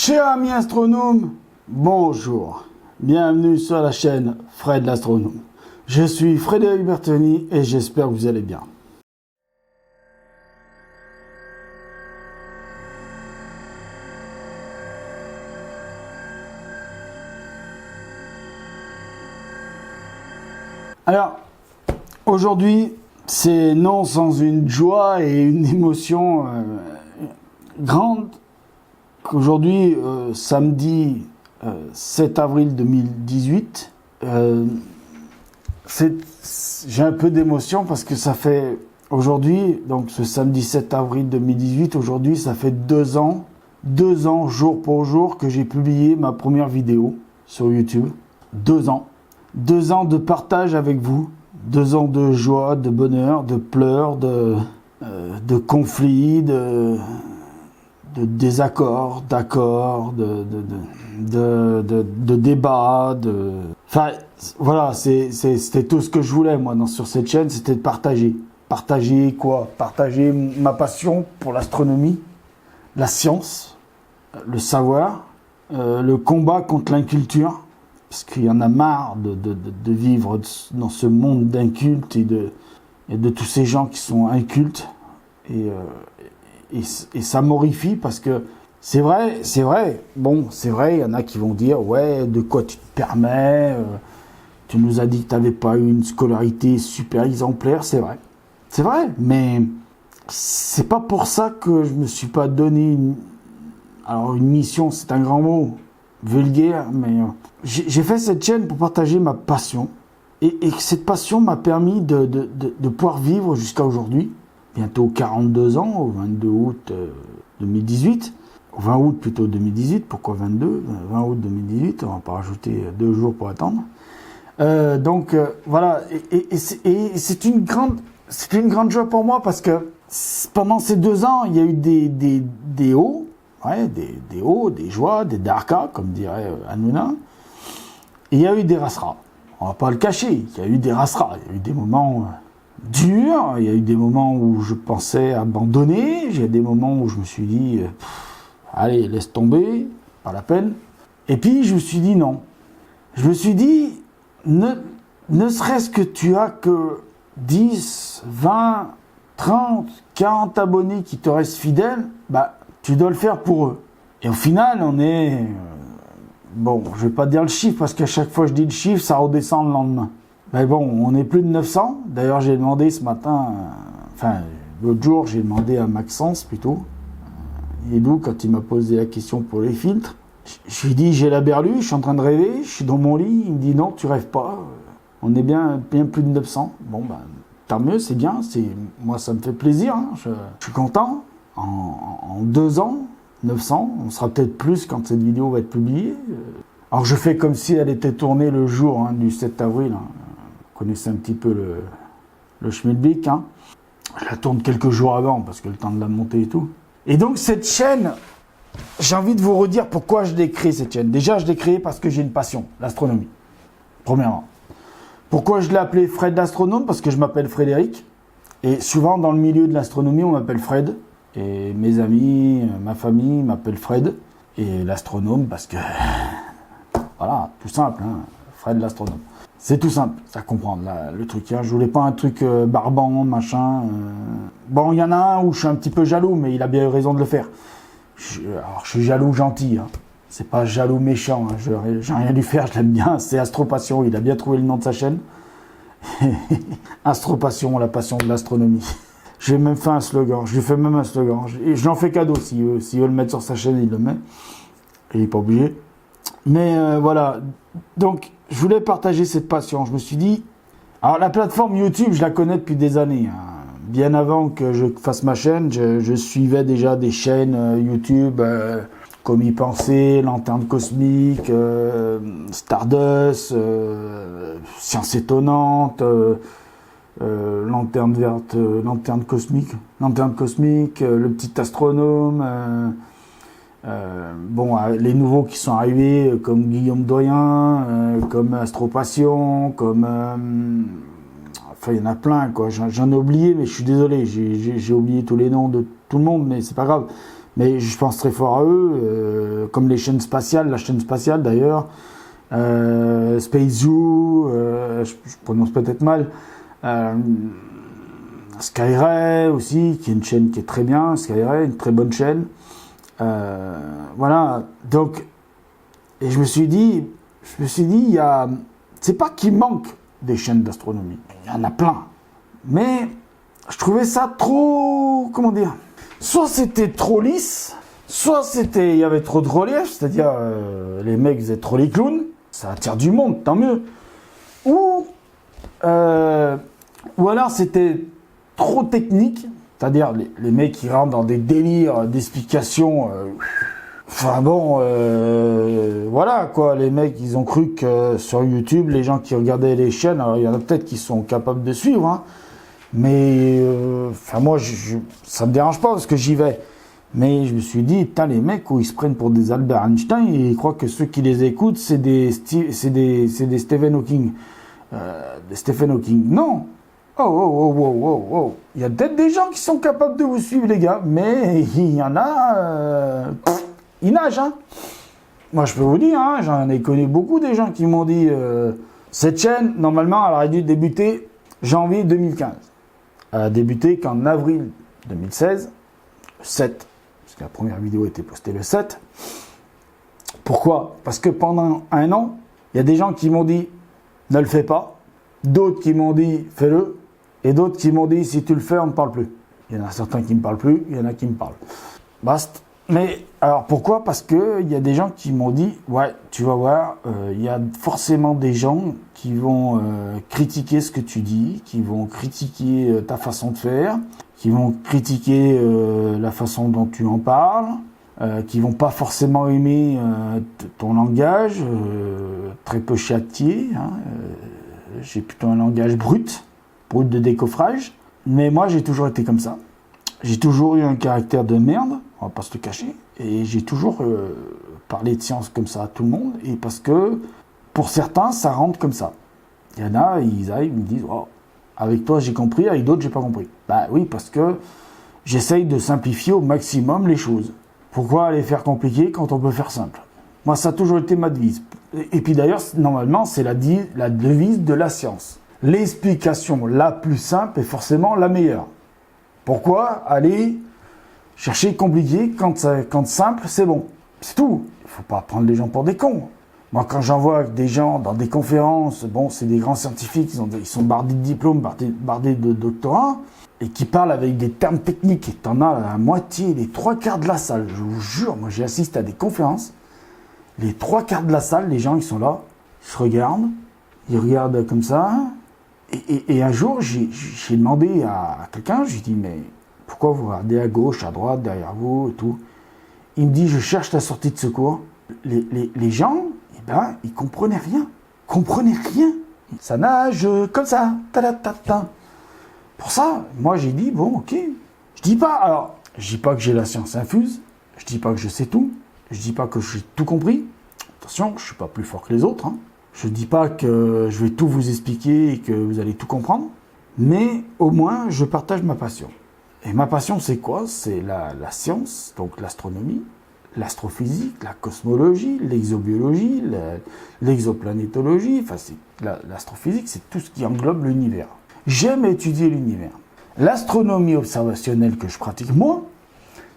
Chers amis astronomes, bonjour. Bienvenue sur la chaîne Fred l'astronome. Je suis Frédéric Bertoni et j'espère que vous allez bien. Alors, aujourd'hui, c'est non sans une joie et une émotion grande qu'aujourd'hui, samedi 7 avril 2018, j'ai un peu d'émotion parce que ça fait aujourd'hui, donc ce samedi 7 avril 2018, aujourd'hui ça fait 2 ans jour pour jour que j'ai publié ma première vidéo sur YouTube. 2 ans. 2 ans de partage avec vous, 2 ans de joie, de bonheur, de pleurs, de conflits, de désaccords, d'accords, de débats, Enfin, voilà, c'était tout ce que je voulais, moi, sur cette chaîne, c'était de partager. Partager quoi? Partager ma passion pour l'astronomie, la science, le savoir, le combat contre l'inculture, parce qu'il y en a marre de vivre dans ce monde d'incultes et de tous ces gens qui sont incultes. Et ça m'horrifie parce que c'est vrai, bon, c'est vrai, il y en a qui vont dire, ouais, de quoi tu te permets, tu nous as dit que tu n'avais pas eu une scolarité super exemplaire, c'est vrai, mais c'est pas pour ça que je me suis pas donné alors une mission, c'est un grand mot, vulgaire, mais j'ai fait cette chaîne pour partager ma passion, et cette passion m'a permis de pouvoir vivre jusqu'à aujourd'hui, bientôt 42 ans, au 22 août 2018, au 20 août plutôt 2018, pourquoi 22 ? 20 août 2018, on va pas rajouter 2 jours pour attendre. Donc voilà, et c'est une grande joie pour moi parce que pendant ces 2 ans, il y a eu des hauts, ouais, des hauts, des joies, des darkas, comme dirait Hanouna, et il y a eu des rasras. On va pas le cacher, il y a eu des rasras, il y a eu des moments dur, il y a eu des moments où je pensais abandonner, il y a des moments où je me suis dit allez, laisse tomber, pas la peine. Et puis je me suis dit non. Je me suis dit ne serait-ce que tu as que 10, 20, 30, 40 abonnés qui te restent fidèles, bah tu dois le faire pour eux. Et au final, on est bon, je vais pas dire le chiffre parce qu'à chaque fois que je dis le chiffre, ça redescend le lendemain. Mais bon, on est plus de 900. D'ailleurs, j'ai demandé ce matin, l'autre jour, j'ai demandé à Maxence plutôt, il est d'où quand il m'a posé la question pour les filtres. Je lui ai dit, j'ai la berlue, je suis en train de rêver, je suis dans mon lit. Il me dit, non, tu rêves pas, on est bien plus de 900. Bon, ben, tant mieux, c'est bien, moi ça me fait plaisir, hein. Je suis content. En 2 ans, 900, on sera peut-être plus quand cette vidéo va être publiée. Alors je fais comme si elle était tournée le jour du 7 avril, hein. Vous connaissez un petit peu le schmilblick, hein. Je la tourne quelques jours avant parce que le temps de la monter et tout. Et donc cette chaîne, j'ai envie de vous redire pourquoi je l'ai créée cette chaîne. Déjà, je l'ai créée parce que j'ai une passion, l'astronomie. Premièrement. Pourquoi je l'ai appelée Fred l'astronome? Parce que je m'appelle Frédéric. Et souvent dans le milieu de l'astronomie, on m'appelle Fred. Et mes amis, ma famille m'appellent Fred. Et l'astronome parce que... Voilà, tout simple, hein. Fred l'astronome. C'est tout simple, ça comprend le truc. Hein. Je voulais pas un truc barbant, machin. Bon, il y en a un où je suis un petit peu jaloux, mais il a bien eu raison de le faire. Alors, je suis jaloux gentil. Hein. C'est pas jaloux méchant. Hein. J'ai rien dû faire, je l'aime bien. C'est Astropassion. Il a bien trouvé le nom de sa chaîne. Astropassion, la passion de l'astronomie. J'ai même fait un slogan. Je lui fais même un slogan. Et je l'en fais cadeau. S'il veut le mettre sur sa chaîne, il le met. Et il n'est pas obligé. Mais voilà. Donc, je voulais partager cette passion. Je me suis dit... Alors, la plateforme YouTube, je la connais depuis des années. Hein. Bien avant que je fasse ma chaîne, je suivais déjà des chaînes YouTube comme Y Penser, Lanterne Cosmique, Stardust, Science Étonnante, Lanterne Verte, Lanterne Cosmique, Le Petit Astronome... bon, les nouveaux qui sont arrivés, comme Guillaume Doyen, comme Astropassion, comme... enfin, il y en a plein, quoi. J'en ai oublié, mais je suis désolé. J'ai oublié tous les noms de tout le monde, mais c'est pas grave. Mais je pense très fort à eux, comme les chaînes spatiales, la chaîne spatiale d'ailleurs, Space Zoo, je prononce peut-être mal, Skyray aussi, qui est une chaîne qui est très bien, Skyray, une très bonne chaîne. Voilà, donc, et je me suis dit, il y a, c'est pas qu'il manque des chaînes d'astronomie, il y en a plein, mais je trouvais ça trop, comment dire, soit c'était trop lisse, soit il y avait trop de relief, c'est-à-dire les mecs faisaient trop les clowns, ça attire du monde, tant mieux, ou alors c'était trop technique, c'est-à-dire les mecs qui rentrent dans des délires d'explications. Enfin bon, voilà quoi, les mecs ils ont cru que sur YouTube, les gens qui regardaient les chaînes, alors il y en a peut-être qui sont capables de suivre, hein, mais enfin moi ça me dérange pas parce que j'y vais. Mais je me suis dit, putain les mecs où ils se prennent pour des Albert Einstein et ils croient que ceux qui les écoutent c'est des Stephen Hawking. Des Stephen Hawking. Non. Oh. Il y a peut-être des gens qui sont capables de vous suivre, les gars, mais il y en a. Ils nagent, hein. Moi, je peux vous dire, hein, j'en ai connu beaucoup des gens qui m'ont dit cette chaîne, normalement, elle aurait dû débuter janvier 2015. Elle a débuté qu'en avril 2016, le 7, parce que la première vidéo a été postée le 7. Pourquoi? Parce que pendant un an, il y a des gens qui m'ont dit ne le fais pas, d'autres qui m'ont dit fais-le, et d'autres qui m'ont dit si tu le fais, on ne parle plus. Il y en a certains qui ne me parlent plus, il y en a qui me parlent. Basta. Mais alors pourquoi? Parce que il y a des gens qui m'ont dit ouais, tu vas voir, il y a forcément des gens qui vont critiquer ce que tu dis, qui vont critiquer ta façon de faire, qui vont critiquer la façon dont tu en parles, qui vont pas forcément aimer ton langage, très peu châtié. Hein, j'ai plutôt un langage brut de décoffrage. Mais moi, j'ai toujours été comme ça. J'ai toujours eu un caractère de merde, on va pas se le cacher. Et j'ai toujours parlé de science comme ça à tout le monde. Et parce que, pour certains, ça rentre comme ça. Il y en a, ils arrivent, ils me disent oh, avec toi, j'ai compris, avec d'autres, j'ai pas compris. Bah oui, parce que j'essaye de simplifier au maximum les choses. Pourquoi les faire compliquer quand on peut faire simple? Moi, ça a toujours été ma devise. Et puis d'ailleurs, normalement, c'est la devise de la science. L'explication la plus simple est forcément la meilleure. Pourquoi aller chercher compliqué quand simple, c'est bon? C'est tout. Il ne faut pas prendre les gens pour des cons. Moi, quand j'envoie des gens dans des conférences, bon, c'est des grands scientifiques, ils sont bardés de diplômes, bardés de doctorats, et qui parlent avec des termes techniques, et t'en as la moitié, les 3/4 de la salle. Je vous jure, moi j'ai assisté à des conférences, les 3/4 de la salle, les gens ils sont là, ils se regardent, ils regardent comme ça, et un jour j'ai demandé à quelqu'un, j'ai dit mais pourquoi vous regardez à gauche, à droite, derrière vous et tout? Il me dit je cherche la sortie de secours. Les gens, eh ben, ils comprenaient rien. Ça nage comme ça, ta. Pour ça, moi j'ai dit, bon, ok. Je dis pas que j'ai la science infuse, je dis pas que je sais tout, je dis pas que j'ai tout compris. Attention, je suis pas plus fort que les autres, hein. Je dis pas que je vais tout vous expliquer et que vous allez tout comprendre, mais au moins je partage ma passion. Et ma passion c'est quoi? C'est la science, donc l'astronomie, l'astrophysique, la cosmologie, l'exobiologie, l'exoplanétologie, enfin l'astrophysique, c'est tout ce qui englobe l'univers. J'aime étudier l'univers. L'astronomie observationnelle que je pratique moi,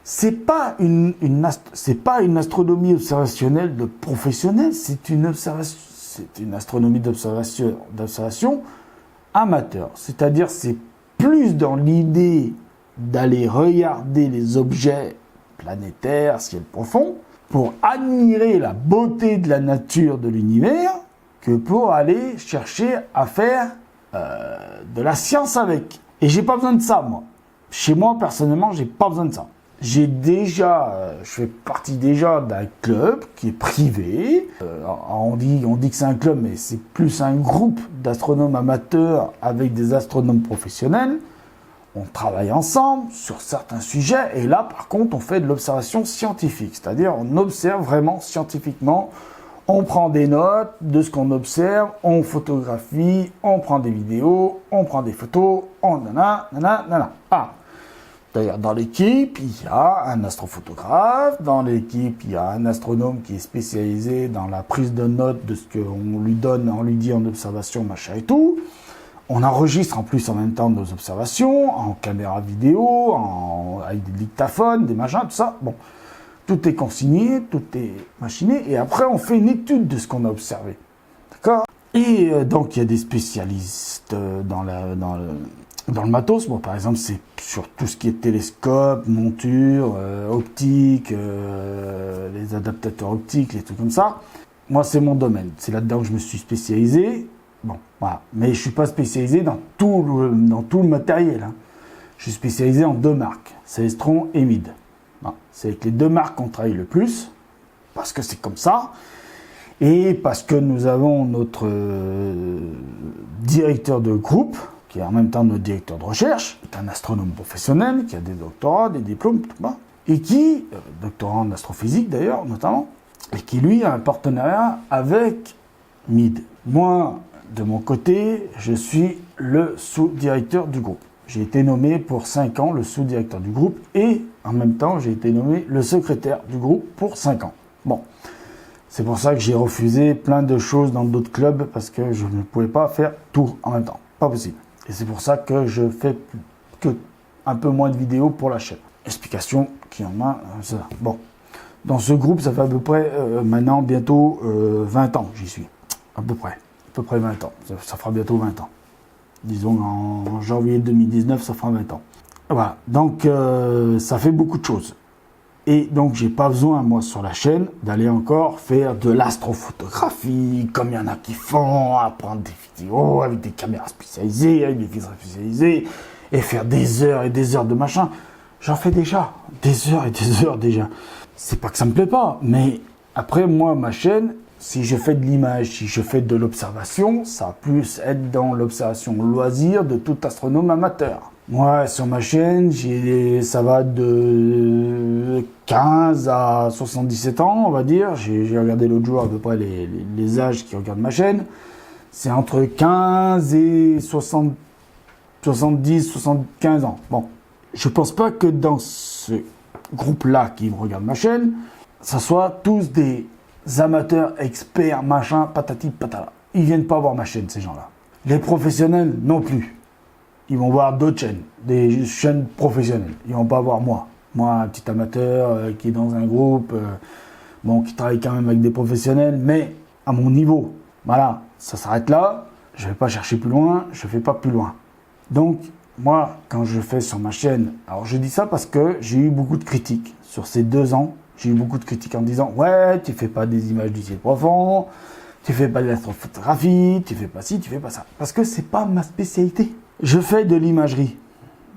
c'est pas une astronomie observationnelle de professionnel, c'est une astronomie d'observation amateur. C'est-à-dire c'est plus dans l'idée d'aller regarder les objets planétaires, ciel profond, pour admirer la beauté de la nature de l'univers, que pour aller chercher à faire de la science avec. Et j'ai pas besoin de ça, moi. Chez moi, personnellement, j'ai pas besoin de ça. Je fais partie déjà d'un club qui est privé. On dit que c'est un club, mais c'est plus un groupe d'astronomes amateurs avec des astronomes professionnels. On travaille ensemble sur certains sujets, et là, par contre, on fait de l'observation scientifique. C'est-à-dire, on observe vraiment scientifiquement. On prend des notes de ce qu'on observe, on photographie, on prend des vidéos, on prend des photos, on nana. Ah. D'ailleurs, dans l'équipe, il y a un astrophotographe, dans l'équipe, il y a un astronome qui est spécialisé dans la prise de notes de ce qu'on lui donne, on lui dit en observation, machin et tout. On enregistre en plus en même temps nos observations, en caméra vidéo, avec des dictaphones, des machins, tout ça. Bon, tout est consigné, tout est machiné, et après on fait une étude de ce qu'on a observé. D'accord ? Et donc il y a des spécialistes dans le matos. Moi par exemple c'est sur tout ce qui est télescope, monture, optique, les adaptateurs optiques, les trucs comme ça. Moi c'est mon domaine, c'est là-dedans que je me suis spécialisé. Bon, voilà. Mais je suis pas spécialisé dans tout le matériel. Hein. Je suis spécialisé en 2 marques, Celestron et Meade. Voilà. C'est avec les 2 marques qu'on travaille le plus, parce que c'est comme ça. Et parce que nous avons notre directeur de groupe, qui est en même temps notre directeur de recherche, qui est un astronome professionnel, qui a des doctorats, des diplômes, tout ça, et qui, doctorant en astrophysique d'ailleurs, notamment, et qui lui a un partenariat avec Meade. Moi, de mon côté, je suis le sous-directeur du groupe. J'ai été nommé pour 5 ans le sous-directeur du groupe, et en même temps, j'ai été nommé le secrétaire du groupe pour 5 ans. Bon. C'est pour ça que j'ai refusé plein de choses dans d'autres clubs, parce que je ne pouvais pas faire tout en même temps. Pas possible. Et c'est pour ça que je fais que un peu moins de vidéos pour la chaîne. Explication qui en a, c'est ça. Bon. Dans ce groupe, ça fait à peu près, maintenant, bientôt 20 ans, j'y suis. À peu près 20 ans. Ça fera bientôt 20 ans. Disons en janvier 2019, ça fera 20 ans. Voilà. Donc, ça fait beaucoup de choses. Et donc, j'ai pas besoin, moi, sur la chaîne, d'aller encore faire de l'astrophotographie, comme il y en a qui font, à prendre des vidéos avec des caméras spécialisées, avec des filtres spécialisés, et faire des heures et des heures de machin. J'en fais déjà. Des heures et des heures déjà. C'est pas que ça me plaît pas, mais après, moi, ma chaîne, si je fais de l'image, si je fais de l'observation, ça va plus être dans l'observation loisir de tout astronome amateur. Moi, sur ma chaîne, ça va de 15 à 77 ans, on va dire. J'ai regardé l'autre jour à peu près les âges qui regardent ma chaîne. C'est entre 15 et 70, 75 ans. Bon, je pense pas que dans ce groupe-là qui regarde ma chaîne, ça soit tous des amateurs, experts, machin, patati patala. Ils viennent pas voir ma chaîne, ces gens-là. Les professionnels, non plus. Ils vont voir d'autres chaînes, des chaînes professionnelles. Ils vont pas voir moi. Moi, un petit amateur qui est dans un groupe, qui travaille quand même avec des professionnels, mais à mon niveau. Voilà, ça s'arrête là. Je vais pas chercher plus loin, je fais pas plus loin. Donc, moi, quand je fais sur ma chaîne, alors je dis ça parce que j'ai eu beaucoup de critiques sur ces 2 ans. J'ai eu beaucoup de critiques en disant « Ouais, tu fais pas des images du ciel profond, tu fais pas de l'astrophotographie, tu fais pas ci, tu fais pas ça. » Parce que c'est pas ma spécialité. Je fais de l'imagerie.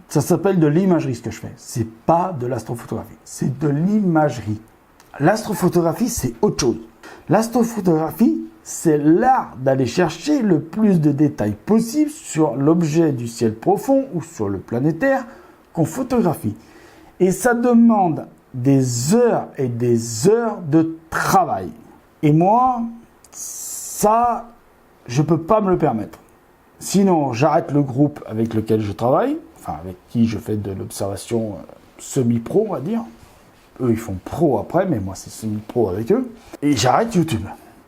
Ça s'appelle de l'imagerie ce que je fais. C'est pas de l'astrophotographie. C'est de l'imagerie. L'astrophotographie, c'est autre chose. L'astrophotographie, c'est l'art d'aller chercher le plus de détails possible sur l'objet du ciel profond ou sur le planétaire qu'on photographie. Et ça demande des heures et des heures de travail. Et moi, ça, je peux pas me le permettre. Sinon, j'arrête le groupe avec lequel je travaille, enfin avec qui je fais de l'observation semi-pro, on va dire. Eux, ils font pro après, mais moi, c'est semi-pro avec eux. Et j'arrête YouTube.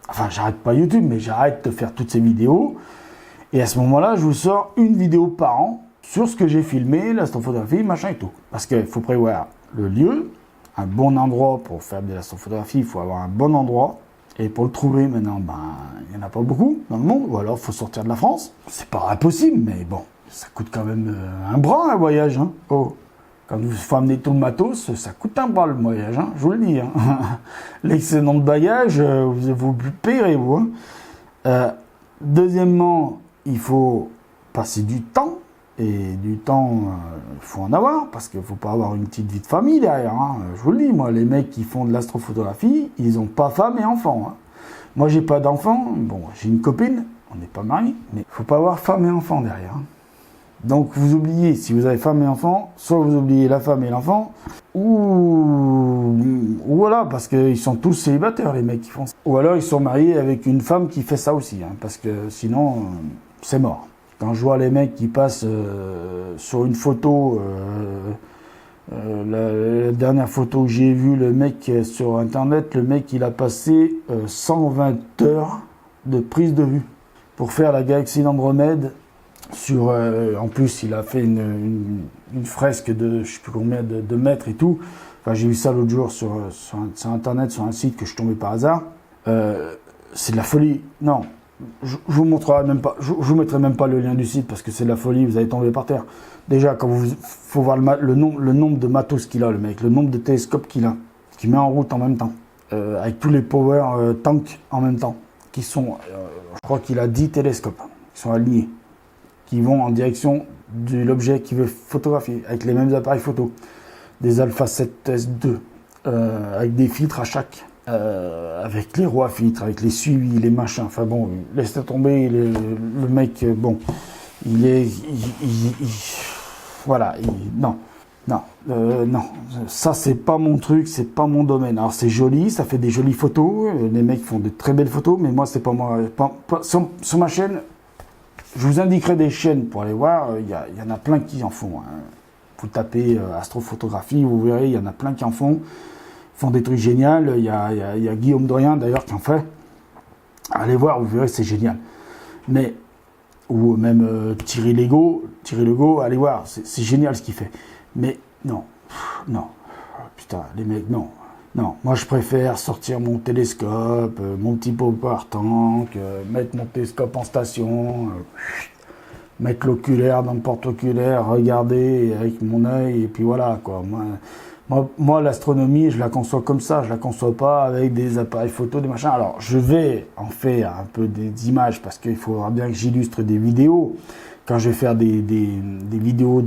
Enfin, j'arrête pas YouTube, mais j'arrête de faire toutes ces vidéos. Et à ce moment-là, je vous sors une vidéo par an sur ce que j'ai filmé, l'astrophotographie, machin et tout. Parce qu'il faut prévoir le lieu, un bon endroit pour faire de l'astrophotographie, il faut avoir un bon endroit. Et pour le trouver maintenant, il n'y en a pas beaucoup dans le monde, ou alors il faut sortir de la France. C'est pas impossible, mais bon, ça coûte quand même un bras un voyage. Hein. Oh. Quand il faut amener tout le matos, ça coûte un bras le voyage, hein, je vous le dis. Hein. L'excédent de bagages, vous paierez, vous. Hein. Deuxièmement, il faut passer du temps. Et du temps, il faut en avoir, parce qu'il ne faut pas avoir une petite vie de famille derrière. Hein. Je vous le dis, moi, les mecs qui font de l'astrophotographie, ils n'ont pas femme et enfants. Hein. Moi, j'ai pas d'enfants. Bon, j'ai une copine, on n'est pas mariés, mais il ne faut pas avoir femme et enfant derrière. Hein. Donc, vous oubliez, si vous avez femme et enfant, soit vous oubliez la femme et l'enfant, ou voilà, parce qu'ils sont tous célibataires, les mecs qui font ça. Ou alors, ils sont mariés avec une femme qui fait ça aussi, hein, parce que sinon, c'est mort. Quand je vois les mecs qui passent sur une photo La dernière photo que j'ai vue, le mec sur internet, le mec il a passé 120 heures de prise de vue pour faire la galaxie d'Andromède. En plus, il a fait une fresque de je sais plus combien de mètres et tout. Enfin, j'ai vu ça l'autre jour sur internet, sur un site que je suis tombé par hasard. C'est de la folie. Non, je vous montrerai même pas. Je vous mettrai même pas le lien du site parce que c'est de la folie. Vous allez tomber par terre. Déjà, faut voir le nombre de matos qu'il a, le mec, le nombre de télescopes qu'il a, qu'il met en route en même temps, avec tous les power tanks en même temps, qui sont, je crois qu'il a 10 télescopes qui sont alignés, qui vont en direction de l'objet qu'il veut photographier, avec les mêmes appareils photo, des Alpha 7S2, avec des filtres à chaque, avec les roues à filtres, avec les suivis, les machins. Enfin bon, laisse tomber, le mec, bon, voilà, non, ça c'est pas mon truc, c'est pas mon domaine. Alors c'est joli, ça fait des jolies photos, les mecs font de très belles photos, mais moi c'est pas moi. Sur ma chaîne, je vous indiquerai des chaînes pour aller voir, il y en a plein qui en font. Hein. Vous tapez astrophotographie, vous verrez, il y en a plein qui en font des trucs géniaux. Il y a Guillaume Dorien d'ailleurs qui en fait. Allez voir, vous verrez, c'est génial. Mais ou même Thierry Legault, allez voir, c'est génial ce qu'il fait. Mais non, putain, les mecs, non, moi je préfère sortir mon télescope, mon petit power tank, mettre mon télescope en station, mettre l'oculaire dans le porte-oculaire, regarder avec mon œil, et puis voilà, quoi. Moi, l'astronomie, je la conçois comme ça, je la conçois pas avec des appareils photo, des machins. Alors, je vais en faire un peu des images parce qu'il faudra bien que j'illustre des vidéos. Quand je vais faire des vidéos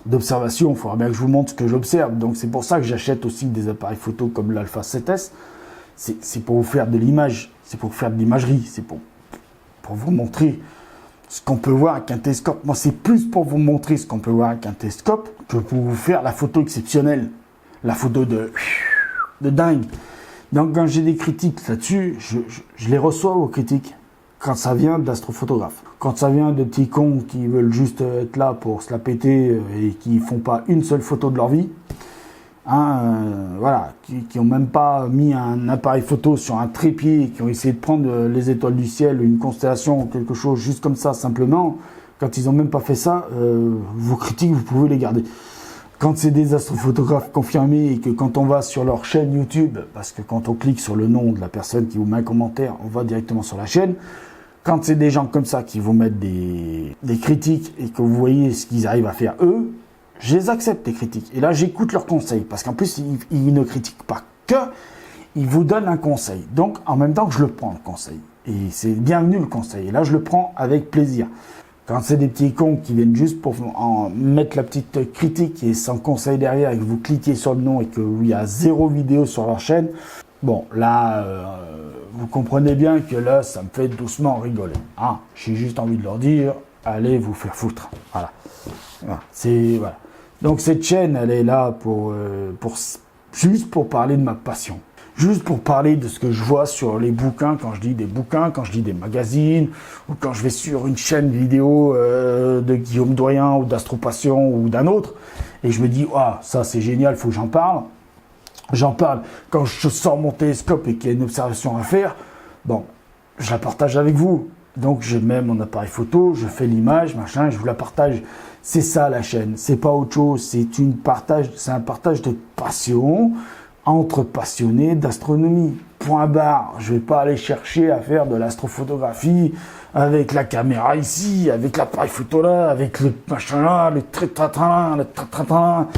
d'observation, il faudra bien que je vous montre ce que j'observe. Donc, c'est pour ça que j'achète aussi des appareils photo comme l'Alpha 7S. C'est pour vous faire de l'image, c'est pour vous faire de l'imagerie, c'est pour vous montrer ce qu'on peut voir avec un télescope. Moi, c'est plus pour vous montrer ce qu'on peut voir avec un télescope que pour vous faire la photo exceptionnelle. La photo de dingue. Donc, quand j'ai des critiques là-dessus, je les reçois aux critiques. Quand ça vient d'astrophotographes. Quand ça vient de petits cons qui veulent juste être là pour se la péter et qui font pas une seule photo de leur vie. Voilà, qui ont même pas mis un appareil photo sur un trépied, qui ont essayé de prendre les étoiles du ciel, une constellation ou quelque chose juste comme ça simplement, quand ils ont même pas fait ça, vos critiques vous pouvez les garder. Quand c'est des astrophotographes confirmés et que quand on va sur leur chaîne YouTube, parce que quand on clique sur le nom de la personne qui vous met un commentaire, on va directement sur la chaîne. Quand c'est des gens comme ça qui vous mettent des critiques et que vous voyez ce qu'ils arrivent à faire eux, je les accepte, les critiques. Et là, j'écoute leurs conseils. Parce qu'en plus, ils ne critiquent pas que, ils vous donnent un conseil. Donc, en même temps que je le prends, le conseil. Et c'est bienvenu, le conseil. Et là, je le prends avec plaisir. Quand c'est des petits cons qui viennent juste pour mettre la petite critique et sans conseil derrière, et que vous cliquez sur le nom et qu'il y a 0 vidéo sur leur chaîne, bon, là, vous comprenez bien que là, ça me fait doucement rigoler. J'ai juste envie de leur dire, allez vous faire foutre. Voilà. Voilà. Donc cette chaîne, elle est là juste pour parler de ma passion. Juste pour parler de ce que je vois sur les bouquins, quand je dis des bouquins, quand je dis des magazines, ou quand je vais sur une chaîne vidéo de Guillaume Dorien ou d'Astropassion ou d'un autre, et je me dis, ça c'est génial, il faut que j'en parle. J'en parle quand je sors mon télescope et qu'il y a une observation à faire, bon, je la partage avec vous. Donc je mets mon appareil photo, je fais l'image, machin, je vous la partage. C'est ça la chaîne, c'est pas autre chose, c'est un partage de passion entre passionnés d'astronomie. Point barre. Je vais pas aller chercher à faire de l'astrophotographie avec la caméra ici, avec l'appareil photo là, avec le machin là, le tra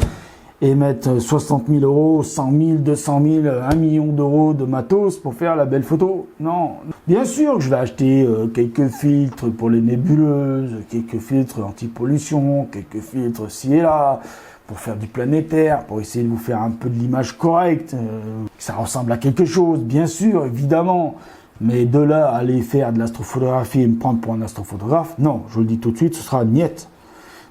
et mettre 60 000 euros, 100 000, 200 000, 1 million d'euros de matos pour faire la belle photo. Non. Bien sûr que je vais acheter quelques filtres pour les nébuleuses, quelques filtres anti-pollution, quelques filtres ci et là, pour faire du planétaire, pour essayer de vous faire un peu de l'image correcte, que ça ressemble à quelque chose, bien sûr, évidemment. Mais de là à aller faire de l'astrophotographie et me prendre pour un astrophotographe, non, je vous le dis tout de suite, ce sera niette.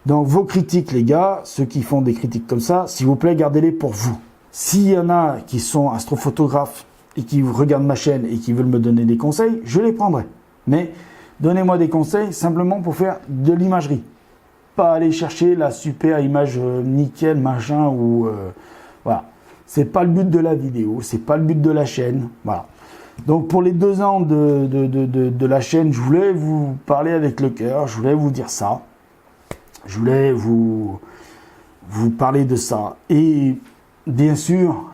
Donc vos critiques, les gars, ceux qui font des critiques comme ça, s'il vous plaît, gardez-les pour vous. S'il y en a qui sont astrophotographes et qui regardent ma chaîne et qui veulent me donner des conseils, je les prendrai. Mais donnez-moi des conseils simplement pour faire de l'imagerie. pas aller chercher la super image nickel, machin, ou voilà. C'est pas le but de la vidéo, c'est pas le but de la chaîne, voilà. Donc pour les 2 ans de la chaîne, je voulais vous parler avec le cœur, je voulais vous dire ça. Je voulais vous parler de ça. Et bien sûr,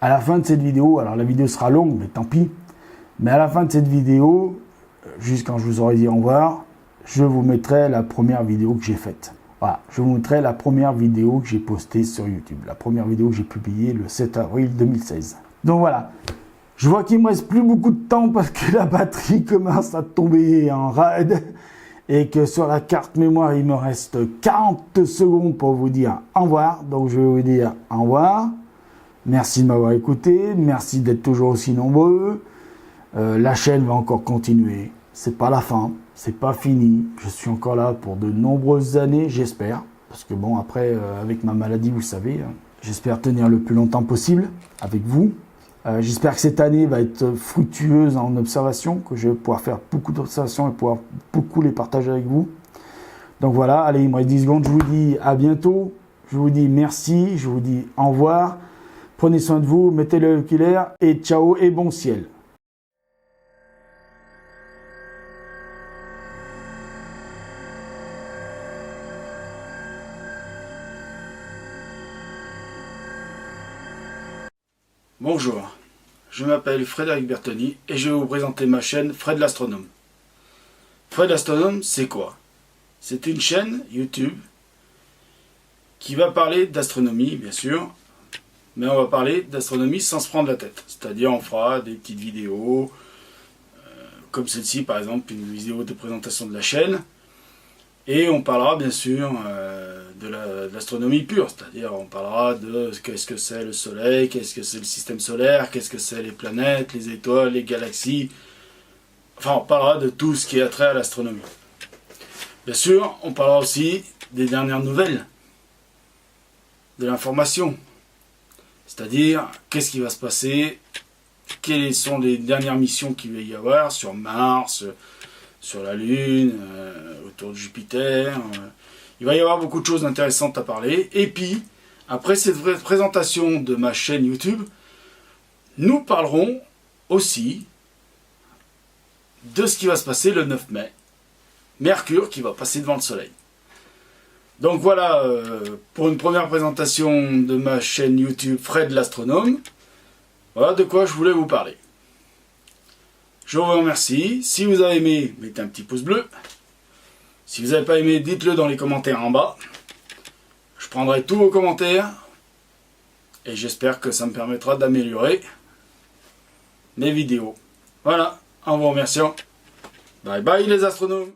à la fin de cette vidéo, alors la vidéo sera longue, mais tant pis. Mais à la fin de cette vidéo, juste quand je vous aurai dit au revoir, je vous mettrai la première vidéo que j'ai faite. Voilà, je vous mettrai la première vidéo que j'ai postée sur YouTube. La première vidéo que j'ai publiée le 7 avril 2016. Donc voilà. Je vois qu'il ne me reste plus beaucoup de temps parce que la batterie commence à tomber en rade et que sur la carte mémoire, il me reste 40 secondes pour vous dire au revoir. Donc je vais vous dire au revoir. Merci de m'avoir écouté. Merci d'être toujours aussi nombreux. La chaîne va encore continuer. C'est pas la fin. C'est pas fini. Je suis encore là pour de nombreuses années, j'espère. Parce que bon, après, avec ma maladie, vous savez, j'espère tenir le plus longtemps possible avec vous. J'espère que cette année va être fructueuse en observation, que je vais pouvoir faire beaucoup d'observations et pouvoir beaucoup les partager avec vous. Donc voilà, allez, il me reste 10 secondes, je vous dis à bientôt, je vous dis merci, je vous dis au revoir, prenez soin de vous, mettez le oculaire et ciao et bon ciel. Bonjour, je m'appelle Frédéric Bertoni et je vais vous présenter ma chaîne Fred l'Astronome. Fred l'Astronome, c'est quoi? C'est une chaîne YouTube qui va parler d'astronomie, bien sûr, mais on va parler d'astronomie sans se prendre la tête. C'est-à-dire on fera des petites vidéos, comme celle-ci par exemple, une vidéo de présentation de la chaîne, et on parlera bien sûr de l'astronomie pure, c'est-à-dire on parlera de qu'est-ce que c'est le Soleil, qu'est-ce que c'est le système solaire, qu'est-ce que c'est les planètes, les étoiles, les galaxies. Enfin, on parlera de tout ce qui a trait à l'astronomie. Bien sûr, on parlera aussi des dernières nouvelles, de l'information, c'est-à-dire qu'est-ce qui va se passer, quelles sont les dernières missions qu'il va y avoir sur Mars, sur la Lune, autour de Jupiter. Il va y avoir beaucoup de choses intéressantes à parler. Et puis, après cette présentation de ma chaîne YouTube, nous parlerons aussi de ce qui va se passer le 9 mai. Mercure qui va passer devant le Soleil. Donc voilà pour une première présentation de ma chaîne YouTube Fred l'Astronome. Voilà de quoi je voulais vous parler. Je vous remercie. Si vous avez aimé, mettez un petit pouce bleu. Si vous n'avez pas aimé, dites-le dans les commentaires en bas. Je prendrai tous vos commentaires. Et j'espère que ça me permettra d'améliorer mes vidéos. Voilà, en vous remerciant. Bye bye les astronomes.